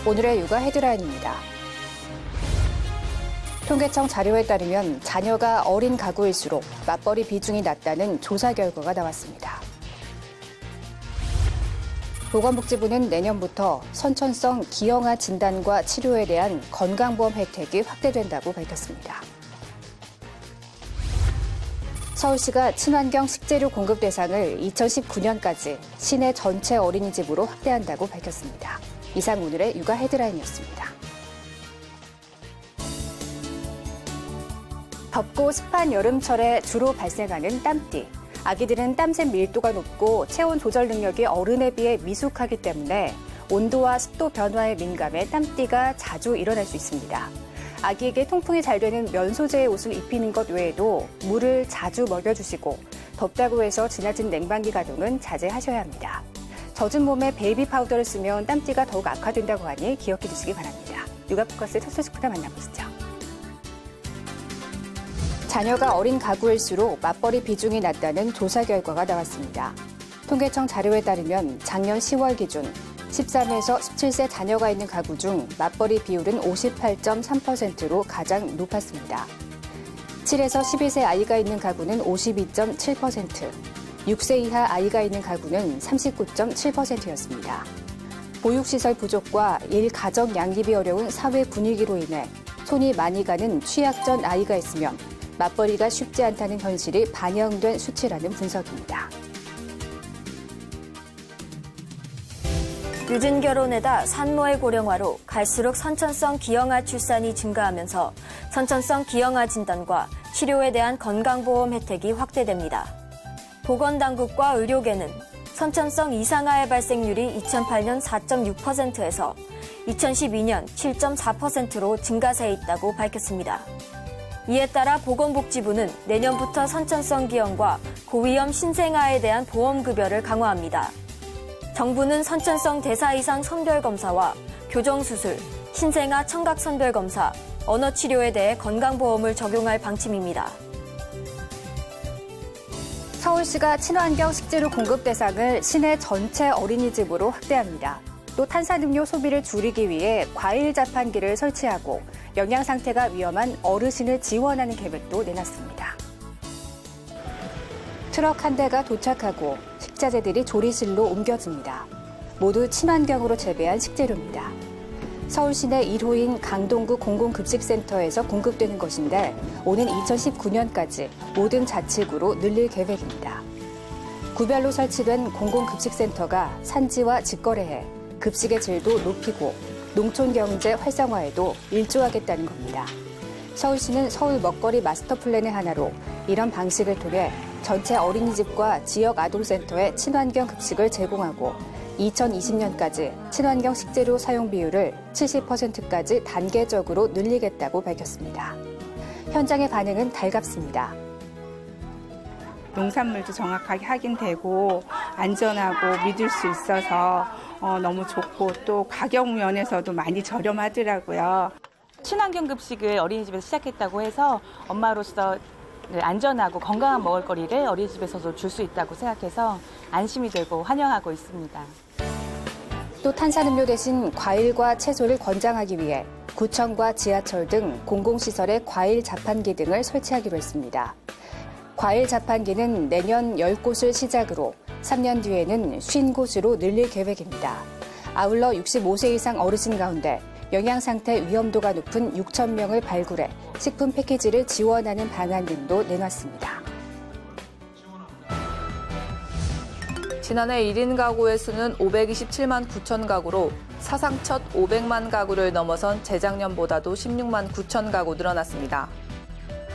오늘의 육아 헤드라인입니다. 통계청 자료에 따르면 자녀가 어린 가구일수록 맞벌이 비중이 낮다는 조사 결과가 나왔습니다. 보건복지부는 내년부터 선천성 기형아 진단과 치료에 대한 건강보험 혜택이 확대된다고 밝혔습니다. 서울시가 친환경 식재료 공급 대상을 2019년까지 시내 전체 어린이집으로 확대한다고 밝혔습니다. 이상 오늘의 육아 헤드라인이었습니다. 덥고 습한 여름철에 주로 발생하는 땀띠. 아기들은 땀샘 밀도가 높고 체온 조절 능력이 어른에 비해 미숙하기 때문에 온도와 습도 변화에 민감해 땀띠가 자주 일어날 수 있습니다. 아기에게 통풍이 잘 되는 면 소재의 옷을 입히는 것 외에도 물을 자주 먹여주시고 덥다고 해서 지나친 냉방기 가동은 자제하셔야 합니다. 젖은 몸에 베이비 파우더를 쓰면 땀띠가 더욱 악화된다고 하니 기억해 주시기 바랍니다. 육아포커스 첫 소식부터 만나보시죠. 자녀가 어린 가구일수록 맞벌이 비중이 낮다는 조사 결과가 나왔습니다. 통계청 자료에 따르면 작년 10월 기준 13에서 17세 자녀가 있는 가구 중 맞벌이 비율은 58.3%로 가장 높았습니다. 7에서 12세 아이가 있는 가구는 52.7%, 6세 이하 아이가 있는 가구는 39.7%였습니다. 보육시설 부족과 일가정 양립이 어려운 사회 분위기로 인해 손이 많이 가는 취약전 아이가 있으면 맞벌이가 쉽지 않다는 현실이 반영된 수치라는 분석입니다. 늦은 결혼에다 산모의 고령화로 갈수록 선천성 기형아 출산이 증가하면서 선천성 기형아 진단과 치료에 대한 건강보험 혜택이 확대됩니다. 보건당국과 의료계는 선천성 이상아의 발생률이 2008년 4.6%에서 2012년 7.4%로 증가세에 있다고 밝혔습니다. 이에 따라 보건복지부는 내년부터 선천성 기형과 고위험 신생아에 대한 보험급여를 강화합니다. 정부는 선천성 대사 이상 선별검사와 교정수술, 신생아 청각 선별검사, 언어치료에 대해 건강보험을 적용할 방침입니다. 서울시가 친환경 식재료 공급 대상을 시내 전체 어린이집으로 확대합니다. 또 탄산음료 소비를 줄이기 위해 과일 자판기를 설치하고 영양 상태가 위험한 어르신을 지원하는 계획도 내놨습니다. 트럭 한 대가 도착하고 식자재들이 조리실로 옮겨집니다. 모두 친환경으로 재배한 식재료입니다. 서울 시내 1호인 강동구 공공급식센터에서 공급되는 것인데 오는 2019년까지 모든 자치구로 늘릴 계획입니다. 구별로 설치된 공공급식센터가 산지와 직거래해 급식의 질도 높이고 농촌 경제 활성화에도 일조하겠다는 겁니다. 서울시는 서울 먹거리 마스터 플랜의 하나로 이런 방식을 통해 전체 어린이집과 지역 아동센터에 친환경 급식을 제공하고 2020년까지 친환경 식재료 사용 비율을 70%까지 단계적으로 늘리겠다고 밝혔습니다. 현장의 반응은 달갑습니다. 농산물도 정확하게 확인되고 안전하고 믿을 수 있어서 너무 좋고 또 가격 면에서도 많이 저렴하더라고요. 친환경 급식을 어린이집에서 시작했다고 해서 엄마로서 안전하고 건강한 먹을거리를 어린이집에서도 줄 수 있다고 생각해서 안심이 되고 환영하고 있습니다. 또 탄산음료 대신 과일과 채소를 권장하기 위해 구청과 지하철 등 공공시설에 과일 자판기 등을 설치하기로 했습니다. 과일 자판기는 내년 10곳을 시작으로 3년 뒤에는 50곳으로 늘릴 계획입니다. 아울러 65세 이상 어르신 가운데 영양상태 위험도가 높은 6천 명을 발굴해 식품 패키지를 지원하는 방안 등도 내놨습니다. 지난해 1인 가구의 수는 527만 9천 가구로 사상 첫 500만 가구를 넘어선 재작년보다도 16만 9천 가구 늘어났습니다.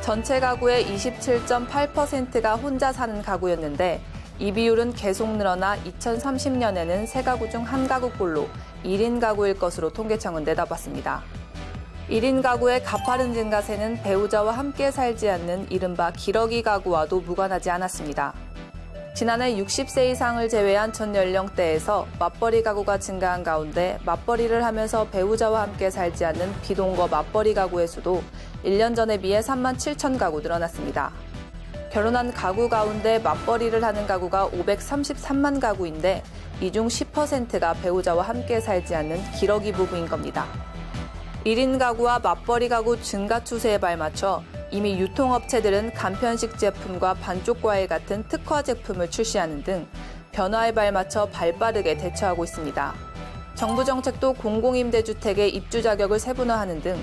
전체 가구의 27.8%가 혼자 사는 가구였는데 이 비율은 계속 늘어나 2030년에는 3가구 중 1가구꼴로 1인 가구일 것으로 통계청은 내다봤습니다. 1인 가구의 가파른 증가세는 배우자와 함께 살지 않는 이른바 기러기 가구와도 무관하지 않았습니다. 지난해 60세 이상을 제외한 전 연령대에서 맞벌이 가구가 증가한 가운데 맞벌이를 하면서 배우자와 함께 살지 않는 비동거 맞벌이 가구의 수도 1년 전에 비해 3만 7천 가구 늘어났습니다. 결혼한 가구 가운데 맞벌이를 하는 가구가 533만 가구인데 이 중 10%가 배우자와 함께 살지 않는 기러기 부부인 겁니다. 1인 가구와 맞벌이 가구 증가 추세에 발맞춰 이미 유통업체들은 간편식 제품과 반쪽 과일 같은 특화 제품을 출시하는 등 변화에 발맞춰 발빠르게 대처하고 있습니다. 정부 정책도 공공임대주택의 입주 자격을 세분화하는 등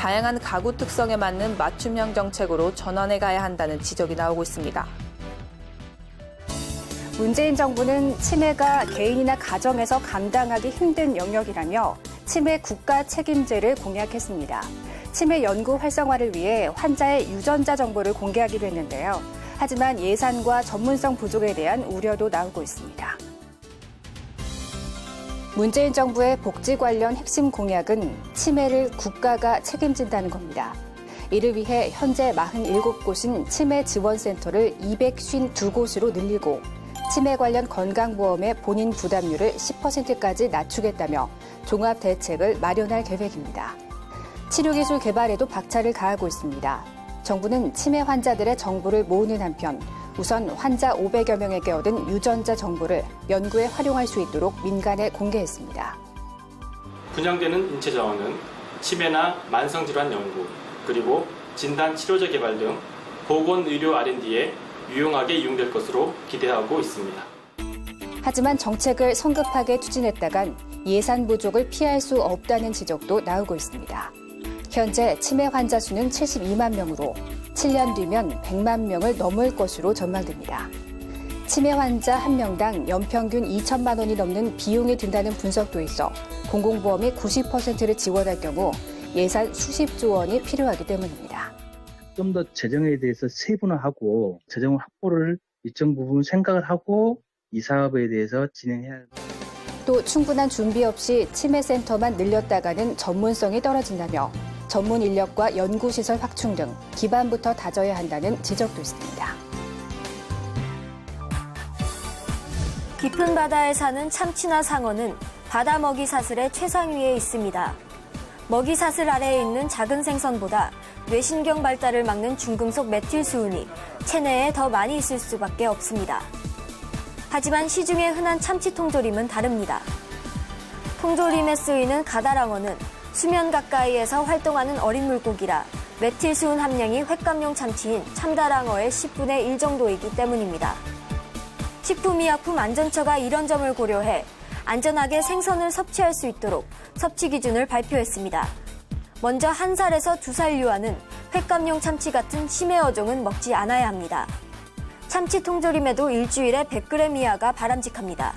다양한 가구 특성에 맞는 맞춤형 정책으로 전환해 가야 한다는 지적이 나오고 있습니다. 문재인 정부는 치매가 개인이나 가정에서 감당하기 힘든 영역이라며 치매 국가 책임제를 공약했습니다. 치매 연구 활성화를 위해 환자의 유전자 정보를 공개하기로 했는데요. 하지만 예산과 전문성 부족에 대한 우려도 나오고 있습니다. 문재인 정부의 복지 관련 핵심 공약은 치매를 국가가 책임진다는 겁니다. 이를 위해 현재 47곳인 치매 지원센터를 252곳으로 늘리고 치매 관련 건강보험의 본인 부담률을 10%까지 낮추겠다며 종합 대책을 마련할 계획입니다. 치료기술 개발에도 박차를 가하고 있습니다. 정부는 치매 환자들의 정보를 모으는 한편 우선 환자 500여 명에게 얻은 유전자 정보를 연구에 활용할 수 있도록 민간에 공개했습니다. 분양되는 인체 자원은 치매나 만성질환 연구, 그리고 진단 치료제 개발 등 보건의료 R&D에 유용하게 이용될 것으로 기대하고 있습니다. 하지만 정책을 성급하게 추진했다간 예산 부족을 피할 수 없다는 지적도 나오고 있습니다. 현재 치매 환자 수는 72만 명으로 7년 뒤면 100만 명을 넘을 것으로 전망됩니다. 치매 환자 한 명당 연평균 2천만 원이 넘는 비용이 든다는 분석도 있어 공공보험이 90%를 지원할 경우 예산 수십조 원이 필요하기 때문입니다. 좀 더 재정에 대해서 세분화하고 재정 확보를 일정 부분 생각을 하고 이 사업에 대해서 진행해야 합니다. 또 충분한 준비 없이 치매센터만 늘렸다가는 전문성이 떨어진다며 전문 인력과 연구시설 확충 등 기반부터 다져야 한다는 지적도 있습니다. 깊은 바다에 사는 참치나 상어는 바다 먹이사슬의 최상위에 있습니다. 먹이사슬 아래에 있는 작은 생선보다 뇌신경 발달을 막는 중금속 메틸수은이 체내에 더 많이 있을 수밖에 없습니다. 하지만 시중에 흔한 참치 통조림은 다릅니다. 통조림에 쓰이는 가다랑어는 수면 가까이에서 활동하는 어린 물고기라 메틸수은 함량이 횟감용 참치인 참다랑어의 10분의 1 정도이기 때문입니다. 식품의약품 안전처가 이런 점을 고려해 안전하게 생선을 섭취할 수 있도록 섭취 기준을 발표했습니다. 먼저 1살에서 2살 유아는 횟감용 참치 같은 심해 어종은 먹지 않아야 합니다. 참치 통조림에도 일주일에 100g 이하가 바람직합니다.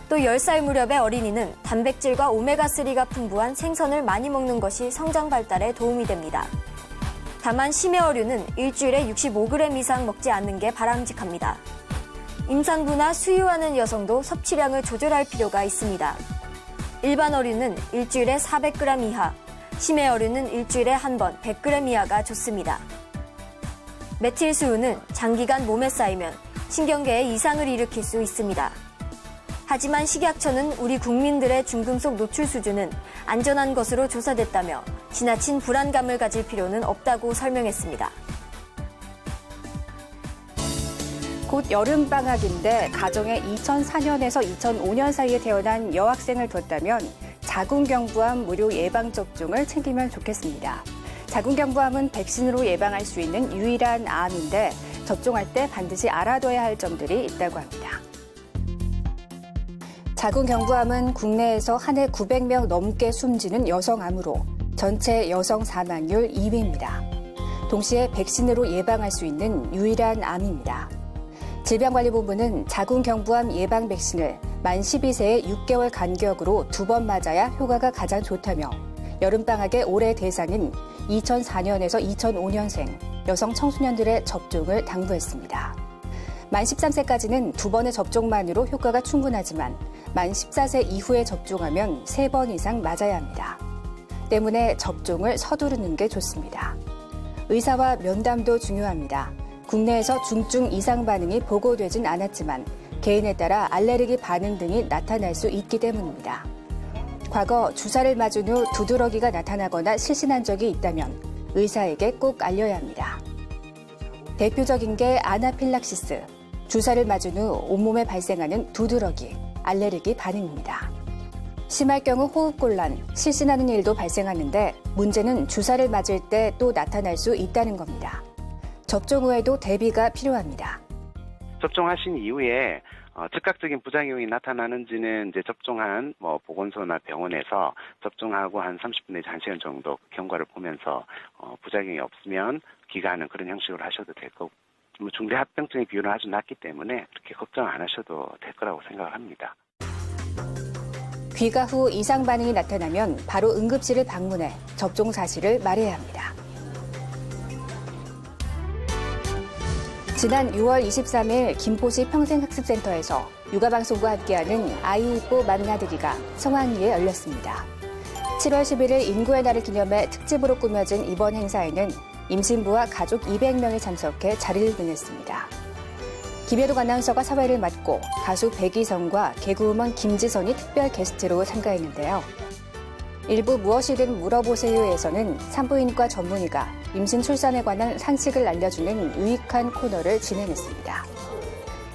또 10살 무렵의 어린이는 단백질과 오메가3가 풍부한 생선을 많이 먹는 것이 성장 발달에 도움이 됩니다. 다만 심해 어류는 일주일에 65g 이상 먹지 않는 게 바람직합니다. 임산부나 수유하는 여성도 섭취량을 조절할 필요가 있습니다. 일반 어류는 일주일에 400g 이하, 심해 어류는 일주일에 한 번 100g 이하가 좋습니다. 메틸수은은 장기간 몸에 쌓이면 신경계에 이상을 일으킬 수 있습니다. 하지만 식약처는 우리 국민들의 중금속 노출 수준은 안전한 것으로 조사됐다며 지나친 불안감을 가질 필요는 없다고 설명했습니다. 곧 여름방학인데 가정에 2004년에서 2005년 사이에 태어난 여학생을 뒀다면 자궁경부암 무료 예방접종을 챙기면 좋겠습니다. 자궁경부암은 백신으로 예방할 수 있는 유일한 암인데 접종할 때 반드시 알아둬야 할 점들이 있다고 합니다. 자궁경부암은 국내에서 한 해 900명 넘게 숨지는 여성암으로 전체 여성 사망률 2위입니다. 동시에 백신으로 예방할 수 있는 유일한 암입니다. 질병관리본부는 자궁경부암 예방 백신을 만 12세에 6개월 간격으로 2번 맞아야 효과가 가장 좋다며 여름방학의 올해 대상인 2004년에서 2005년생 여성 청소년들의 접종을 당부했습니다. 만 13세까지는 2번의 접종만으로 효과가 충분하지만 만 14세 이후에 접종하면 3번 이상 맞아야 합니다. 때문에 접종을 서두르는 게 좋습니다. 의사와 면담도 중요합니다. 국내에서 중증 이상 반응이 보고되진 않았지만 개인에 따라 알레르기 반응 등이 나타날 수 있기 때문입니다. 과거 주사를 맞은 후 두드러기가 나타나거나 실신한 적이 있다면 의사에게 꼭 알려야 합니다. 대표적인 게 아나필락시스, 주사를 맞은 후 온몸에 발생하는 두드러기, 알레르기 반응입니다. 심할 경우 호흡곤란, 실신하는 일도 발생하는데 문제는 주사를 맞을 때 또 나타날 수 있다는 겁니다. 접종 후에도 대비가 필요합니다. 접종하신 이후에 즉각적인 부작용이 나타나는지는 이제 접종한 보건소나 병원에서 접종하고 한 30분 내지 1시간 정도 경과를 보면서 부작용이 없으면 기가하는 그런 형식으로 하셔도 될 거고, 중대 합병증의 비율은 아주 낮기 때문에 그렇게 걱정 안 하셔도 될 거라고 생각을 합니다. 귀가 후 이상 반응이 나타나면 바로 응급실을 방문해 접종 사실을 말해야 합니다. 지난 6월 23일 김포시 평생학습센터에서 육아방송과 함께하는 아이 이뽀 맘나들이가 성황리에 열렸습니다. 7월 11일 인구의 날을 기념해 특집으로 꾸며진 이번 행사에는 임신부와 가족 200명이 참석해 자리를 빛냈습니다. 김혜록 아나운서가 사회를 맡고 가수 백이성과 개그우먼 김지선이 특별 게스트로 참가했는데요. 일부 무엇이든 물어보세요에서는 산부인과 전문의가 임신 출산에 관한 상식을 알려주는 유익한 코너를 진행했습니다.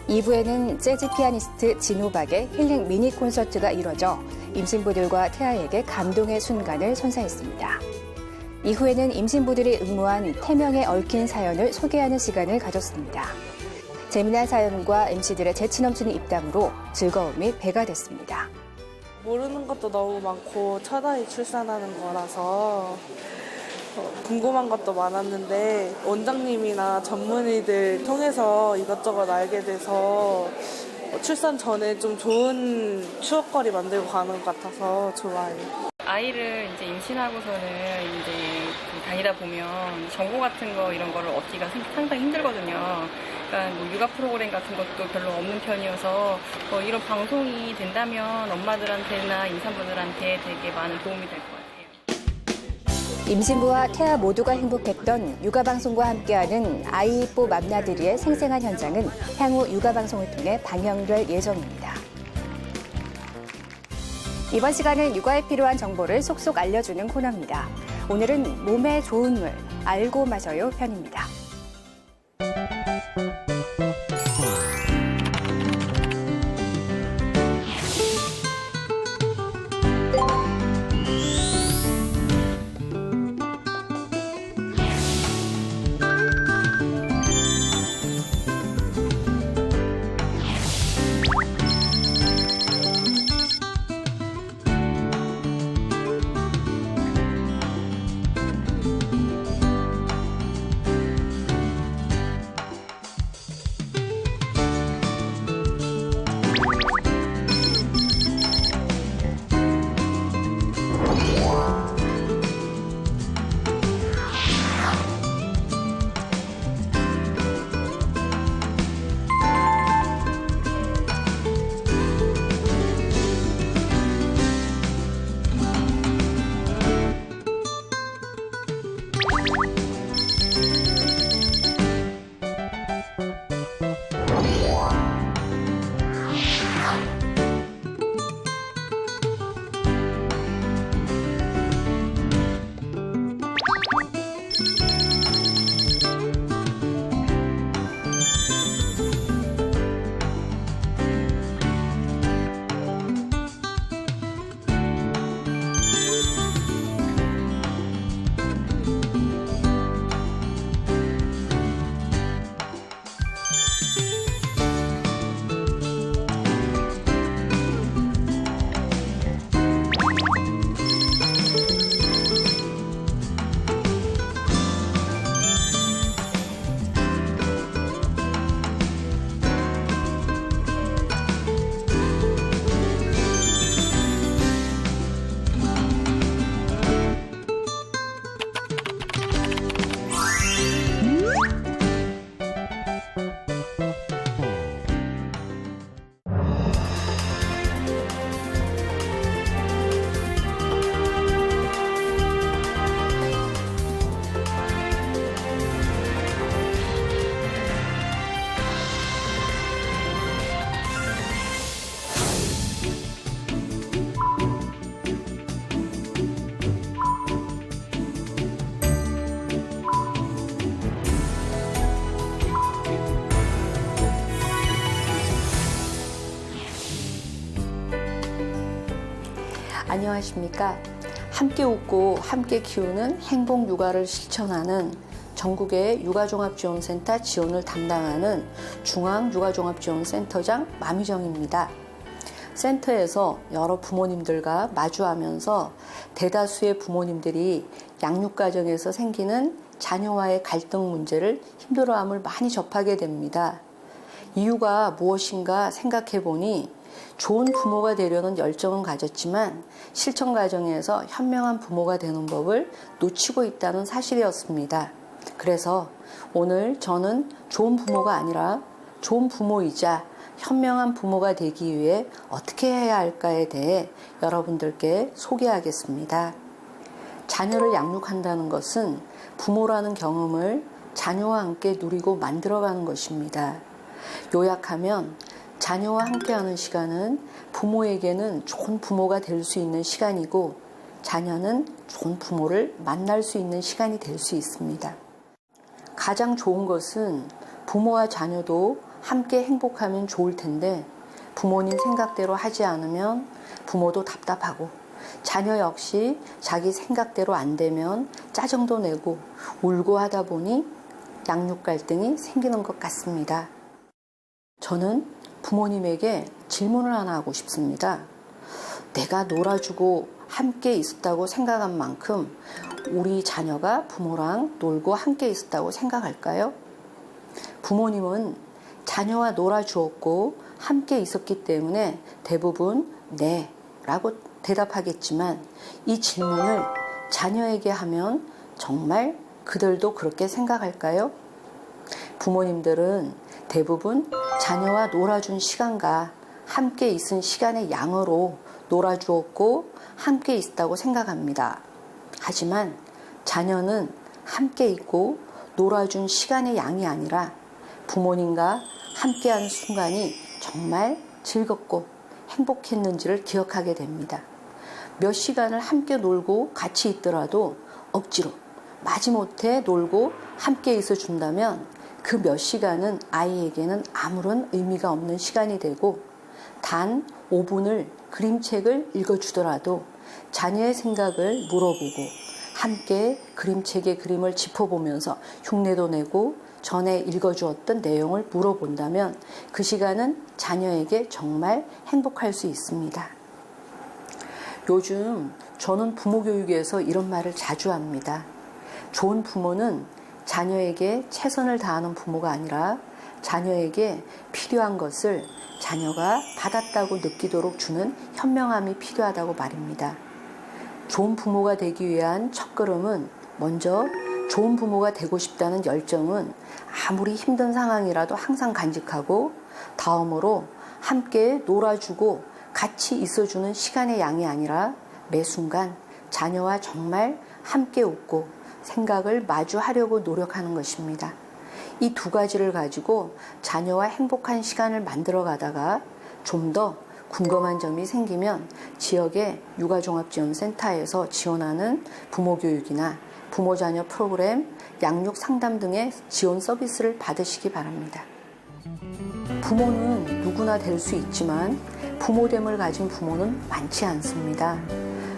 2부에는 재즈 피아니스트 진호박의 힐링 미니 콘서트가 이뤄져 임신부들과 태아에게 감동의 순간을 선사했습니다. 이후에는 임신부들이 응모한 태명에 얽힌 사연을 소개하는 시간을 가졌습니다. 재미난 사연과 MC들의 재치 넘치는 입담으로 즐거움이 배가 됐습니다. 모르는 것도 너무 많고 첫 아이 출산하는 거라서 궁금한 것도 많았는데 원장님이나 전문의들 통해서 이것저것 알게 돼서 출산 전에 좀 좋은 추억거리 만들고 가는 것 같아서 좋아요. 아이를 이제 임신하고서는 이제 다니다 보면 정보 같은 거 이런 거를 얻기가 상당히 힘들거든요. 그러니까 뭐 육아 프로그램 같은 것도 별로 없는 편이어서 이런 방송이 된다면 엄마들한테나 임산부들한테 되게 많은 도움이 될 것 같아요. 임신부와 태아 모두가 행복했던 육아방송과 함께하는 아이 이뽀 맘나들이의 생생한 현장은 향후 육아방송을 통해 방영될 예정입니다. 이번 시간은 육아에 필요한 정보를 속속 알려주는 코너입니다. 오늘은 몸에 좋은 물, 알고 마셔요 편입니다. 안녕하십니까. 함께 웃고 함께 키우는 행복 육아를 실천하는 전국의 육아종합지원센터 지원을 담당하는 중앙육아종합지원센터장 마미정입니다. 센터에서 여러 부모님들과 마주하면서 대다수의 부모님들이 양육가정에서 생기는 자녀와의 갈등 문제를 힘들어함을 많이 접하게 됩니다. 이유가 무엇인가 생각해 보니 좋은 부모가 되려는 열정은 가졌지만 실천 과정에서 현명한 부모가 되는 법을 놓치고 있다는 사실이었습니다. 그래서 오늘 저는 좋은 부모가 아니라 좋은 부모이자 현명한 부모가 되기 위해 어떻게 해야 할까에 대해 여러분들께 소개하겠습니다. 자녀를 양육한다는 것은 부모라는 경험을 자녀와 함께 누리고 만들어가는 것입니다. 요약하면 자녀와 함께하는 시간은 부모에게는 좋은 부모가 될 수 있는 시간이고 자녀는 좋은 부모를 만날 수 있는 시간이 될 수 있습니다. 가장 좋은 것은 부모와 자녀도 함께 행복하면 좋을 텐데 부모님 생각대로 하지 않으면 부모도 답답하고 자녀 역시 자기 생각대로 안 되면 짜증도 내고 울고 하다 보니 양육 갈등이 생기는 것 같습니다. 저는 부모님에게 질문을 하나 하고 싶습니다. 내가 놀아주고 함께 있었다고 생각한 만큼 우리 자녀가 부모랑 놀고 함께 있었다고 생각할까요? 부모님은 자녀와 놀아주었고 함께 있었기 때문에 대부분 네 라고 대답하겠지만 이 질문을 자녀에게 하면 정말 그들도 그렇게 생각할까요? 부모님들은 대부분 자녀와 놀아준 시간과 함께 있은 시간의 양으로 놀아주었고 함께 있었다고 생각합니다. 하지만 자녀는 함께 있고 놀아준 시간의 양이 아니라 부모님과 함께한 순간이 정말 즐겁고 행복했는지를 기억하게 됩니다. 몇 시간을 함께 놀고 같이 있더라도 억지로 마지못해 놀고 함께 있어 준다면 그 몇 시간은 아이에게는 아무런 의미가 없는 시간이 되고 단 5분을 그림책을 읽어주더라도 자녀의 생각을 물어보고 함께 그림책의 그림을 짚어보면서 흉내도 내고 전에 읽어주었던 내용을 물어본다면 그 시간은 자녀에게 정말 행복할 수 있습니다. 요즘 저는 부모 교육에서 이런 말을 자주 합니다. 좋은 부모는 자녀에게 최선을 다하는 부모가 아니라 자녀에게 필요한 것을 자녀가 받았다고 느끼도록 주는 현명함이 필요하다고 말입니다. 좋은 부모가 되기 위한 첫걸음은 먼저 좋은 부모가 되고 싶다는 열정은 아무리 힘든 상황이라도 항상 간직하고 다음으로 함께 놀아주고 같이 있어주는 시간의 양이 아니라 매 순간 자녀와 정말 함께 웃고 생각을 마주하려고 노력하는 것입니다. 이 두 가지를 가지고 자녀와 행복한 시간을 만들어 가다가 좀 더 궁금한 점이 생기면 지역의 육아종합지원센터에서 지원하는 부모교육이나 부모자녀 프로그램, 양육 상담 등의 지원 서비스를 받으시기 바랍니다. 부모는 누구나 될 수 있지만 부모됨을 가진 부모는 많지 않습니다.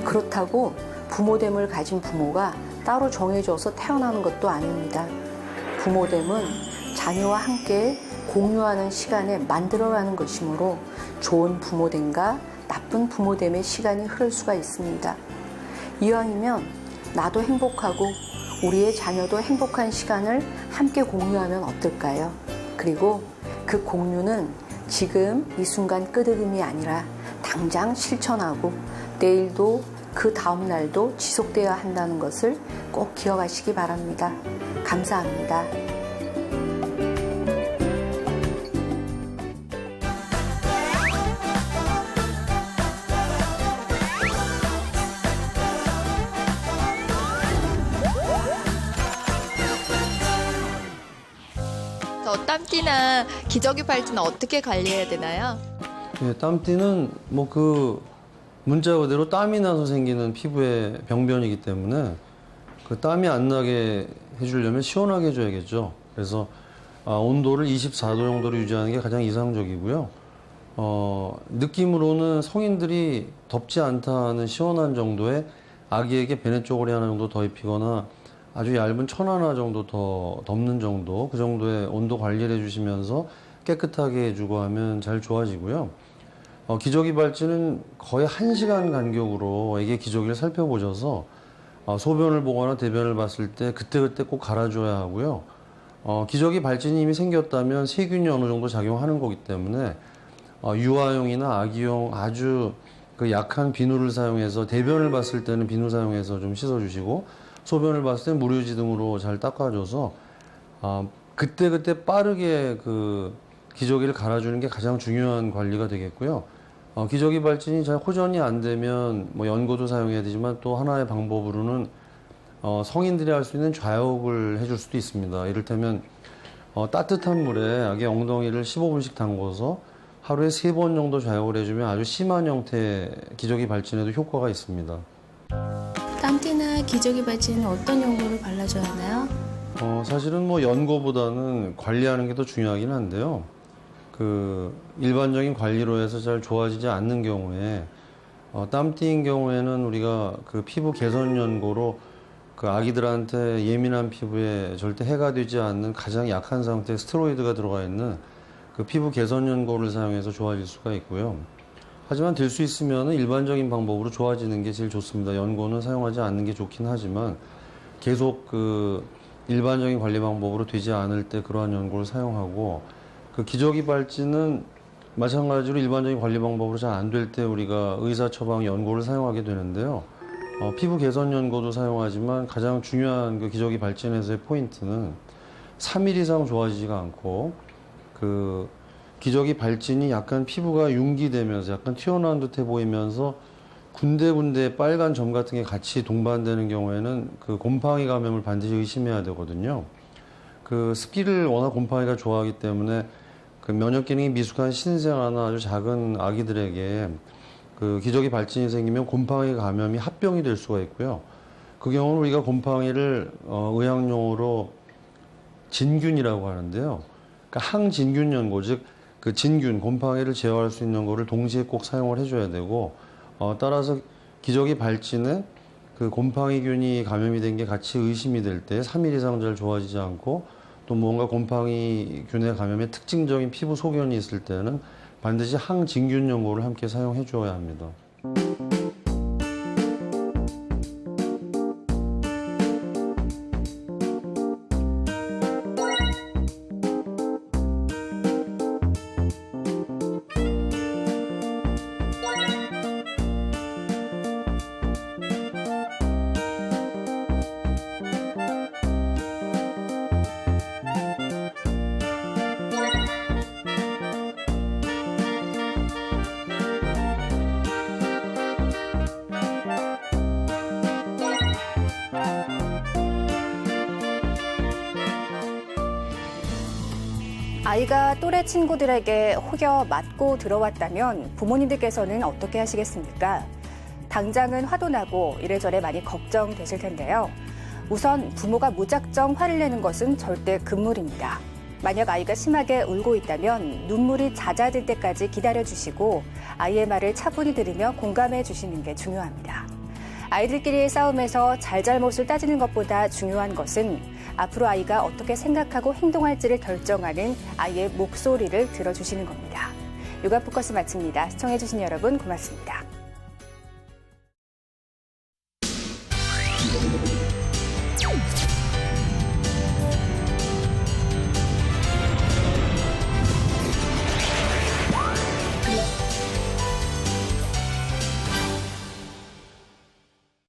그렇다고 부모됨을 가진 부모가 따로 정해져서 태어나는 것도 아닙니다. 부모됨은 자녀와 함께 공유하는 시간에 만들어가는 것이므로 좋은 부모됨과 나쁜 부모됨의 시간이 흐를 수가 있습니다. 이왕이면 나도 행복하고 우리의 자녀도 행복한 시간을 함께 공유하면 어떨까요? 그리고 그 공유는 지금 이 순간 끄덕임이 아니라 당장 실천하고 내일도 그 다음 날도 지속되어야 한다는 것을 꼭 기억하시기 바랍니다. 감사합니다. 땀띠나 기저귀 팔찌는 어떻게 관리해야 되나요? 네, 땀띠는 문자 그대로 땀이 나서 생기는 피부의 병변이기 때문에 그 땀이 안 나게 해주려면 시원하게 해줘야겠죠. 그래서 온도를 24도 정도로 유지하는 게 가장 이상적이고요. 느낌으로는 성인들이 덥지 않다는 시원한 정도의 아기에게 베네 쪼그레 하나 정도 더 입히거나 아주 얇은 천 하나 정도 더 덮는 정도, 그 정도의 온도 관리를 해주시면서 깨끗하게 해주고 하면 잘 좋아지고요. 기저귀 발찌는 거의 1시간 간격으로 애기 기저귀를 살펴보셔서 소변을 보거나 대변을 봤을 때 그때그때 꼭 갈아줘야 하고요. 기저귀 발진이 이미 생겼다면 세균이 어느 정도 작용하는 거기 때문에 유아용이나 아기용 아주 그 약한 비누를 사용해서 대변을 봤을 때는 비누 사용해서 좀 씻어주시고 소변을 봤을 때는 물유지 등으로 잘 닦아줘서 그때그때 빠르게 그 기저귀를 갈아주는 게 가장 중요한 관리가 되겠고요. 기저귀 발진이 잘 호전이 안 되면 뭐 연고도 사용해야 되지만 또 하나의 방법으로는 성인들이 할 수 있는 좌욕을 해줄 수도 있습니다. 이를테면 따뜻한 물에 아기 엉덩이를 15분씩 담궈서 하루에 3번 정도 좌욕을 해주면 아주 심한 형태의 기저귀 발진에도 효과가 있습니다. 땀띠나 기저귀 발진은 어떤 연고를 발라줘야 하나요? 사실은 뭐 연고보다는 관리하는 게 더 중요하긴 한데요. 그 일반적인 관리로 해서 잘 좋아지지 않는 경우에 땀띠인 경우에는 우리가 그 피부 개선 연고로 그 아기들한테 예민한 피부에 절대 해가 되지 않는 가장 약한 상태의 스테로이드가 들어가 있는 그 피부 개선 연고를 사용해서 좋아질 수가 있고요. 하지만 될 수 있으면 일반적인 방법으로 좋아지는 게 제일 좋습니다. 연고는 사용하지 않는 게 좋긴 하지만 계속 그 일반적인 관리 방법으로 되지 않을 때 그러한 연고를 사용하고 그 기저귀 발진은 마찬가지로 일반적인 관리 방법으로 잘 안 될 때 우리가 의사 처방 연고를 사용하게 되는데요. 피부 개선 연고도 사용하지만 가장 중요한 그 기저귀 발진에서의 포인트는 3일 이상 좋아지지가 않고 그 기저귀 발진이 약간 피부가 융기되면서 약간 튀어나온 듯해 보이면서 군데군데 빨간 점 같은 게 같이 동반되는 경우에는 그 곰팡이 감염을 반드시 의심해야 되거든요. 그 습기를 워낙 곰팡이가 좋아하기 때문에 그 면역 기능이 미숙한 신생아나 아주 작은 아기들에게 그 기저귀 발진이 생기면 곰팡이 감염이 합병이 될 수가 있고요. 그 경우는 우리가 곰팡이를 의학용어로 진균이라고 하는데요. 그러니까 항진균 연고, 즉 그 진균, 곰팡이를 제어할 수 있는 거를 동시에 꼭 사용을 해줘야 되고 따라서 기저귀 발진에 그 곰팡이균이 감염이 된 게 같이 의심이 될 때 3일 이상 잘 좋아지지 않고 또 뭔가 곰팡이균의 감염에 특징적인 피부 소견이 있을 때는 반드시 항진균 연고를 함께 사용해 줘야 합니다. 아이가 또래 친구들에게 혹여 맞고 들어왔다면 부모님들께서는 어떻게 하시겠습니까? 당장은 화도 나고 이래저래 많이 걱정되실 텐데요. 우선 부모가 무작정 화를 내는 것은 절대 금물입니다. 만약 아이가 심하게 울고 있다면 눈물이 잦아들 때까지 기다려주시고 아이의 말을 차분히 들으며 공감해 주시는 게 중요합니다. 아이들끼리의 싸움에서 잘잘못을 따지는 것보다 중요한 것은 앞으로 아이가 어떻게 생각하고 행동할지를 결정하는 아이의 목소리를 들어주시는 겁니다. 육아 포커스 마칩니다. 시청해주신 여러분 고맙습니다.